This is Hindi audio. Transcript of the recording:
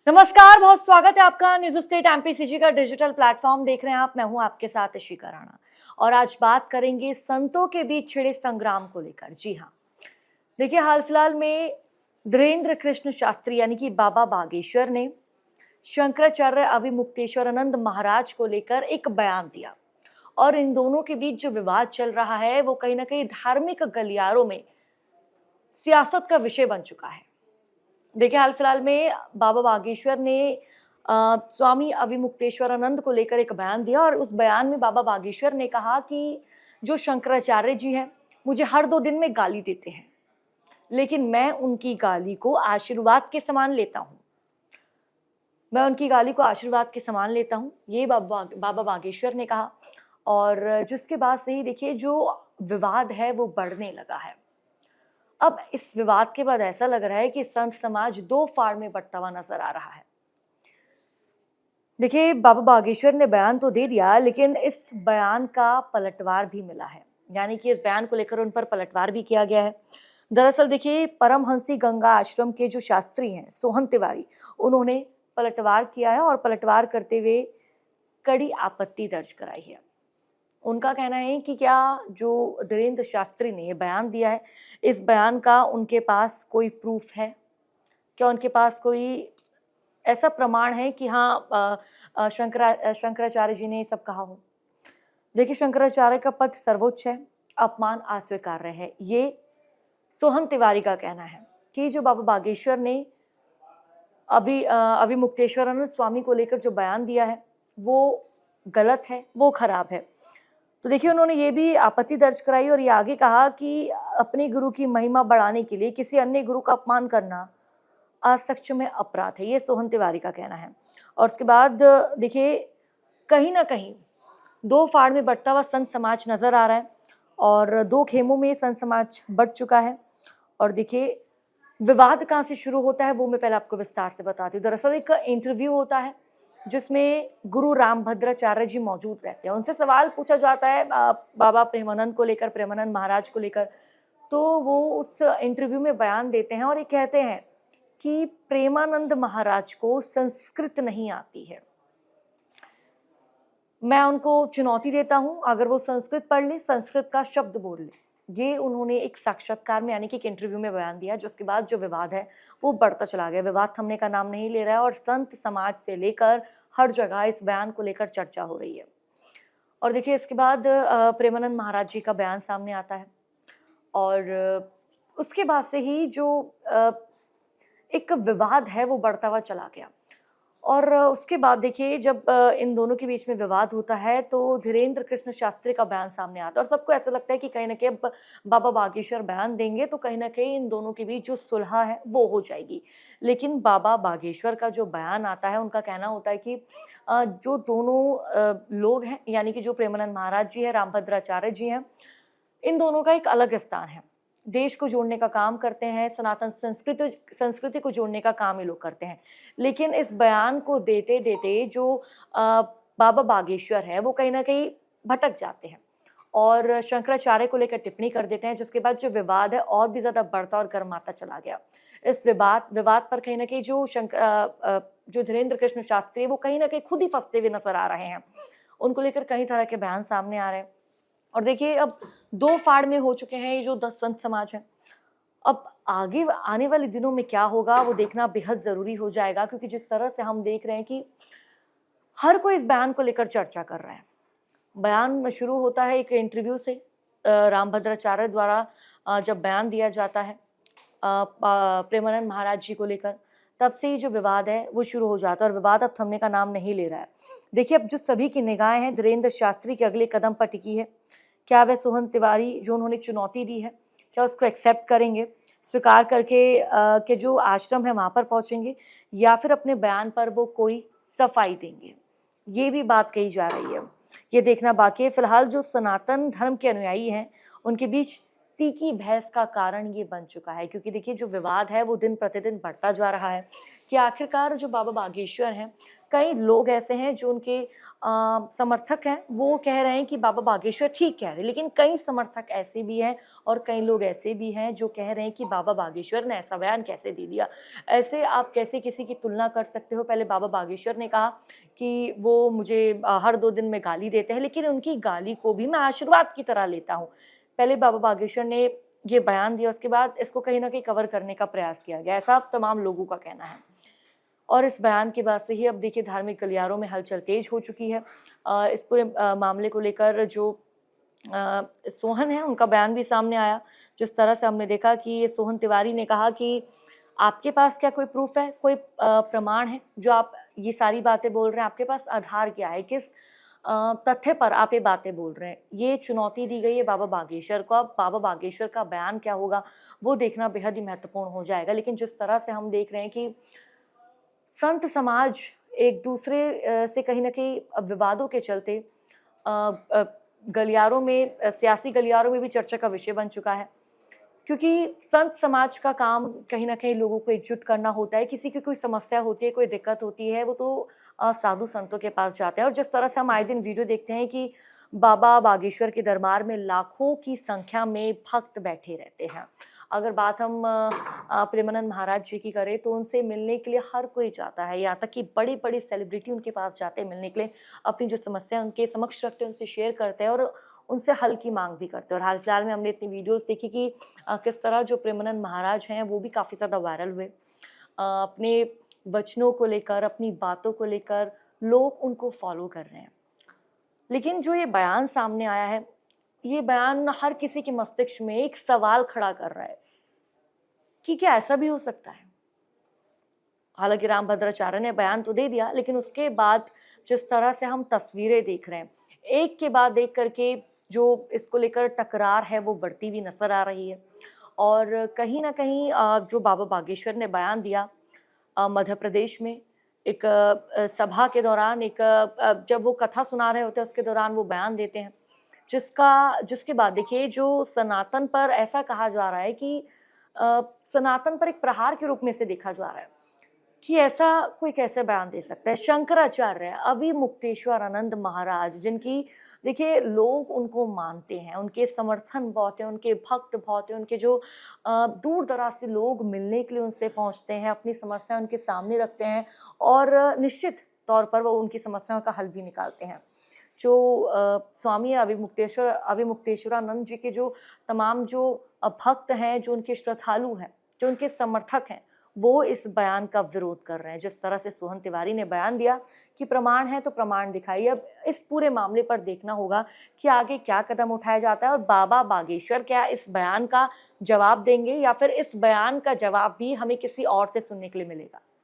नमस्कार, बहुत स्वागत है आपका न्यूज स्टेट एमपीसीजी का डिजिटल प्लेटफॉर्म देख रहे हैं आप। मैं हूं आपके साथ इशिका राणा और आज बात करेंगे संतों के बीच छिड़े संग्राम को लेकर। जी हाँ, देखिए हाल फिलहाल में धीरेन्द्र कृष्ण शास्त्री यानी कि बाबा बागेश्वर ने शंकराचार्य अविमुक्तेश्वरानंद महाराज को लेकर एक बयान दिया और इन दोनों के बीच जो विवाद चल रहा है वो कहीं ना कहीं धार्मिक गलियारों में सियासत का विषय बन चुका है। देखिए हाल फिलहाल में बाबा बागेश्वर ने स्वामी अविमुक्तेश्वरानंद को लेकर एक बयान दिया और उस बयान में बाबा बागेश्वर ने कहा कि जो शंकराचार्य जी हैं मुझे हर 2 दिन में गाली देते हैं, लेकिन मैं उनकी गाली को आशीर्वाद के समान लेता हूँ। मैं उनकी गाली को आशीर्वाद के समान लेता हूँ, ये बाबा बागेश्वर ने कहा। और जिसके बाद से ही देखिए जो विवाद है वो बढ़ने लगा है। अब इस विवाद के बाद ऐसा लग रहा है कि संत समाज दो फाड़ में बंटता हुआ नजर आ रहा है। देखिए बाबा बागेश्वर ने बयान तो दे दिया, लेकिन इस बयान का पलटवार भी मिला है, यानी कि इस बयान को लेकर उन पर पलटवार भी किया गया है। दरअसल देखिए परमहंसी गंगा आश्रम के जो शास्त्री हैं सोहन तिवारी, उन्होंने पलटवार किया है और पलटवार करते हुए कड़ी आपत्ति दर्ज कराई है। उनका कहना है कि क्या जो धीरेन्द्र शास्त्री ने ये बयान दिया है, इस बयान का उनके पास कोई प्रूफ है? क्या उनके पास कोई ऐसा प्रमाण है कि हाँ शंकराचार्य जी ने ये सब कहा हो? देखिए शंकराचार्य का पद सर्वोच्च है, अपमान अस्वीकार्य है, ये सोहन तिवारी का कहना है कि जो बाबा बागेश्वर ने अविमुक्तेश्वरानंद स्वामी को लेकर जो बयान दिया है वो गलत है, वो खराब है। तो देखिए उन्होंने ये भी आपत्ति दर्ज कराई और ये आगे कहा कि अपने गुरु की महिमा बढ़ाने के लिए किसी अन्य गुरु का अपमान करना असक्षम अपराध है, ये सोहन तिवारी का कहना है। और उसके बाद देखिए कहीं ना कहीं दो फाड़ में बंटता हुआ संत समाज नजर आ रहा है और दो खेमों में संत समाज बंट चुका है। और देखिए विवाद कहाँ से शुरू होता है वो मैं पहले आपको विस्तार से बताती हूँ। दरअसल एक इंटरव्यू होता है जिसमें गुरु रामभद्राचार्य जी मौजूद रहते हैं। उनसे सवाल पूछा जाता है बाबा प्रेमानंद को लेकर, प्रेमानंद महाराज को लेकर। तो वो उस इंटरव्यू में बयान देते हैं और ये कहते हैं कि प्रेमानंद महाराज को संस्कृत नहीं आती है। मैं उनको चुनौती देता हूं, अगर वो संस्कृत पढ़ ले, संस्कृत का शब्द बोल ले। ये उन्होंने एक साक्षात्कार में यानी कि एक इंटरव्यू में बयान दिया, जिसके बाद जो विवाद है वो बढ़ता चला गया। विवाद थमने का नाम नहीं ले रहा है और संत समाज से लेकर हर जगह इस बयान को लेकर चर्चा हो रही है। और देखिए इसके बाद प्रेमानंद महाराज जी का बयान सामने आता है और उसके बाद से ही जो एक विवाद है वो बढ़ता हुआ चला गया। और उसके बाद देखिए जब इन दोनों के बीच में विवाद होता है तो धीरेन्द्र कृष्ण शास्त्री का बयान सामने आता है और सबको ऐसा लगता है कि कहीं ना कहीं अब बाबा बागेश्वर बयान देंगे तो कहीं ना कहीं इन दोनों के बीच जो सुलह है वो हो जाएगी। लेकिन बाबा बागेश्वर का जो बयान आता है, उनका कहना होता है कि जो दोनों लोग हैं यानी कि जो प्रेमानंद महाराज जी हैं, रामभद्राचार्य जी हैं, इन दोनों का एक अलग स्थान है। देश को जोड़ने का काम करते हैं, सनातन संस्कृति को जोड़ने का काम ये लोग करते हैं। लेकिन इस बयान को देते देते जो बाबा बागेश्वर है वो कहीं ना कहीं भटक जाते हैं और शंकराचार्य को लेकर टिप्पणी कर देते हैं, जिसके बाद जो विवाद है और भी ज्यादा बढ़ता और गर्माता चला गया। इस विवाद पर कहीं ना कहीं जो धीरेन्द्र कृष्ण शास्त्री है वो कहीं ना कहीं खुद ही फंसते हुए नजर आ रहे हैं। उनको लेकर कई तरह के बयान सामने आ रहे हैं और देखिए अब दो फाड़ में हो चुके हैं ये जो 10 संत समाज है। अब आगे आने वाले दिनों में क्या होगा वो देखना बेहद जरूरी हो जाएगा, क्योंकि जिस तरह से हम देख रहे हैं कि हर कोई इस बयान को लेकर चर्चा कर रहा है। बयान शुरू होता है एक इंटरव्यू से, रामभद्राचार्य द्वारा जब बयान दिया जाता है प्रेमानंद महाराज जी को लेकर, तब से ही जो विवाद है वो शुरू हो जाता है और विवाद अब थमने का नाम नहीं ले रहा है। देखिए अब जो सभी की निगाहें हैं धीरेन्द्र शास्त्री के अगले कदम पर टिकी है। क्या वह सोहन तिवारी जो उन्होंने चुनौती दी है क्या उसको एक्सेप्ट करेंगे, स्वीकार करके के जो आश्रम है वहाँ पर पहुँचेंगे, या फिर अपने बयान पर वो कोई सफाई देंगे? ये भी बात कही जा रही है, ये देखना बाकी है। फिलहाल जो सनातन धर्म के अनुयायी हैं उनके बीच तीखी बहस का कारण ये बन चुका है, क्योंकि देखिए जो विवाद है वो दिन प्रतिदिन बढ़ता जा रहा है कि आखिरकार जो बाबा बागेश्वर हैं, कई लोग ऐसे हैं जो उनके समर्थक हैं, वो कह रहे हैं कि बाबा बागेश्वर ठीक कह रहे हैं, लेकिन कई समर्थक ऐसे भी हैं और कई लोग ऐसे भी हैं जो कह रहे हैं कि बाबा बागेश्वर ने ऐसा बयान कैसे दे दिया। ऐसे आप कैसे किसी की तुलना कर सकते हो? पहले बाबा बागेश्वर ने कहा कि वो मुझे हर 2 दिन में गाली देते हैं, लेकिन उनकी गाली को भी मैं आशीर्वाद की तरह लेता हूँ। पहले बाबा बागेश्वर ने ये बयान दिया, उसके बाद इसको कहीं न कहीं कवर करने का प्रयास किया गया, ऐसा तमाम लोगों का कहना है। और इस बयान के बाद से ही अब देखिए धार्मिक गलियारों में हलचल तेज हो चुकी है। इस पूरे मामले को लेकर जो सोहन है उनका बयान भी सामने आया। जिस तरह से हमने देखा कि ये सोहन तिवारी ने कहा कि आपके पास क्या कोई प्रूफ़ है, कोई प्रमाण है जो आप ये सारी बातें बोल रहे हैं? आपके पास आधार क्या है? किस तथ्य पर आप ये बातें बोल रहे हैं? ये चुनौती दी गई है बाबा बागेश्वर को। अब बाबा बागेश्वर का बयान क्या होगा, वो देखना बेहद ही महत्वपूर्ण हो जाएगा। लेकिन जिस तरह से हम देख रहे हैं कि संत समाज एक दूसरे से कहीं न कहीं विवादों के चलते अ अ, गलियारों में सियासी गलियारों में भी चर्चा का विषय बन चुका है। क्योंकि संत समाज का काम कहीं न कहीं लोगों को एकजुट करना होता है। किसी की कोई समस्या होती है, कोई दिक्कत होती है, वो तो साधु संतों के पास जाते हैं और जिस तरह से हम आए दिन वीडियो देखते हैं कि बाबा बागेश्वर के दरबार में लाखों की संख्या में भक्त बैठे रहते हैं। अगर बात हम प्रेमानंद महाराज जी की करें तो उनसे मिलने के लिए हर कोई जाता है, यहाँ तक कि बड़ी-बड़ी सेलिब्रिटी उनके पास जाते हैं मिलने के लिए, अपनी जो समस्या उनके समक्ष रखते हैं, उनसे शेयर करते हैं और उनसे हल की माँग भी करते हैं। और हाल-फिलहाल में हमने इतनी वीडियोज़ देखी कि किस तरह जो प्रेमानंद महाराज हैं वो भी काफ़ी ज़्यादा वायरल हुए। अपने वचनों को लेकर, अपनी बातों को लेकर लोग उनको फ़ॉलो कर रहे हैं। लेकिन जो ये बयान सामने आया है, ये बयान हर किसी के मस्तिष्क में एक सवाल खड़ा कर रहा है कि क्या ऐसा भी हो सकता है? हालाँकि रामभद्राचार्य ने बयान तो दे दिया, लेकिन उसके बाद जिस तरह से हम तस्वीरें देख रहे हैं, एक के बाद एक करके जो इसको लेकर टकरार है वो बढ़ती हुई नज़र आ रही है। और कहीं न कहीं जो बाबा बागेश्वर ने बयान दिया मध्य प्रदेश में एक सभा के दौरान जब वो कथा सुना रहे होते हैं उसके दौरान वो बयान देते हैं। जिसके बाद देखिए जो सनातन पर ऐसा कहा जा रहा है कि सनातन पर एक प्रहार के रूप में इसे देखा जा रहा है। कि ऐसा कोई कैसे बयान दे सकता है? शंकराचार्य, अविमुक्तेश्वरानंद महाराज जिनकी देखिए लोग उनको मानते हैं, उनके समर्थन बहुत है, उनके भक्त बहुत हैं, उनके जो दूर-दराज से लोग मिलने के लिए उनसे पहुँचते हैं, अपनी समस्या उनके सामने रखते हैं और निश्चित तौर पर वो उनकी समस्याओं का हल भी निकालते हैं। जो स्वामी अविमुक्तेश्वरानंद जी के जो तमाम जो भक्त हैं, जो उनके श्रद्धालु हैं, जो उनके समर्थक हैं, वो इस बयान का विरोध कर रहे हैं। जिस तरह से सोहन तिवारी ने बयान दिया कि प्रमाण है तो प्रमाण दिखाइए। अब इस पूरे मामले पर देखना होगा कि आगे क्या कदम उठाया जाता है और बाबा बागेश्वर क्या इस बयान का जवाब देंगे या फिर इस बयान का जवाब भी हमें किसी और से सुनने के लिए मिलेगा।